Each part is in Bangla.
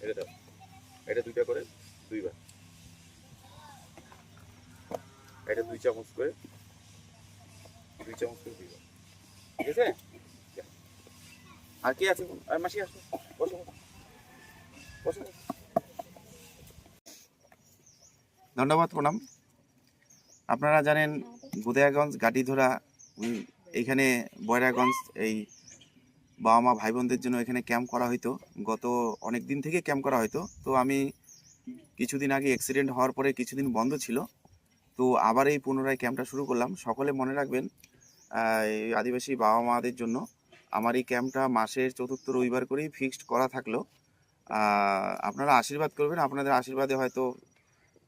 এটা দাও, এটা 2টা করে 2বার, এটা 2 চামচ করে 2বার, ঠিক আছে? আর কি আছে? আর মাসি আসো, বসো বসো। ধন্যবাদ, প্রণাম। আপনারা জানেন বুদিয়াগঞ্জ গাটিধরা এইখানে বয়রাগঞ্জ এই বাবা মা ভাই বোনদের জন্য এখানে ক্যাম্প করা হইতো। গত অনেক দিন থেকে ক্যাম্প করা হইতো। তো আমি কিছুদিন আগে অ্যাক্সিডেন্ট হওয়ার পরে কিছুদিন বন্ধ ছিল, তো আবার এই পুনরায় ক্যাম্পটা শুরু করলাম। সকলে মনে রাখবেন, এই আদিবাসী বাবা মাদের জন্য আমার এই ক্যাম্পটা মাসের 4র্থ রবিবার করেই ফিক্সড করা থাকলো। আপনারা আশীর্বাদ করবেন। আপনাদের আশীর্বাদে হয়তো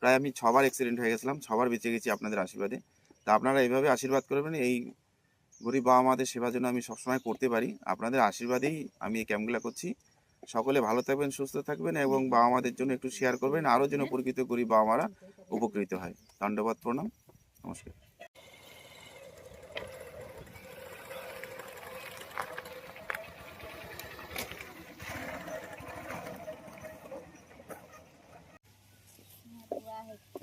প্রায় আমি 6বার অ্যাক্সিডেন্ট হয়ে গেছিলাম, 6বার বেঁচে গেছি আপনাদের আশীর্বাদে। তা আপনারা এইভাবে আশীর্বাদ করবেন, এই গরিব বাবা মাদের সেবা যেন আমি সবসময় করতে পারি। আপনাদের আশীর্বাদেই আমি এই ক্যাম্পগুলো করছি। সকলে ভালো থাকবেন, সুস্থ থাকবেন এবং বাবা মাদের জন্য একটু শেয়ার করবেন, আরও যেন প্রকৃত গরিব বাবা মারা উপকৃত হয়। ধন্যবাদ, প্রণাম, নমস্কার।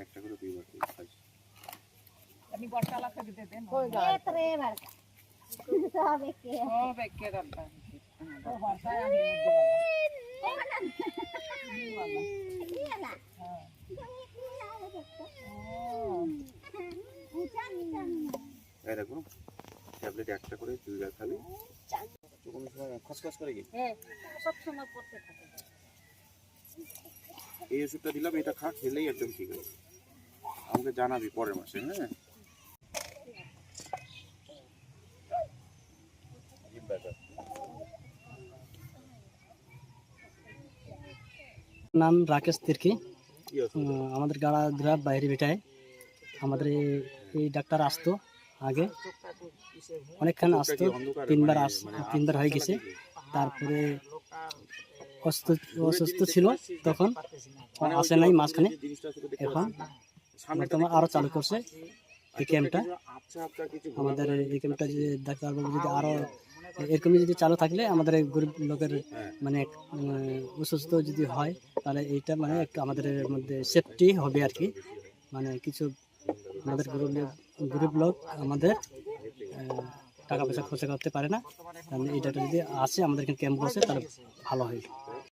একটা করে 2বার খাইছি। আমি বটকালা থেকে দে দেন। এতরে বারকা সব একে সব একে রাখবা। ও ভাষায় আমি দিবা। দিলা হ্যাঁ। এই দেখুন, ট্যাবলেট একটা করে 2বার খালি। কোনো সময় খসখস করে কি? হ্যাঁ সব সময় পড়তে থাকে। এই ওষুধটা দিলাম, এটা খা, খেলেই একদম ঠিক হবে। আমাকে জানাবি পরের মাসে, হ্যাঁ? নাম রাকেশ তির্কি। আমাদের গাড়াধরা বাইরে বেটায় আমাদের এই ডাক্তার আসতো আগে, অনেকক্ষণ আসতো, 3বার হয়ে গেছে। তারপরে অসুস্থ ছিল তখন আসে নাই মাঝখানে, এখন বর্তমানে আরও চালু করছে এই ক্যাম্পটা। আমাদের এই ক্যাম্পটা যদি ডাক্তারবাবু যদি আরও এরকমই যদি চালু থাকলে আমাদের গরিব লোকের মানে অসুস্থ যদি হয় তাহলে এইটা মানে একটু আমাদের মধ্যে সেফটি হবে আর কি। মানে কিছু আমাদের গরিব লোক আমাদের টাকা পয়সা খরচা করতে পারে না, এইটা যদি আসে আমাদের এখানে ক্যাম্প বসে তাহলে ভালো হয়।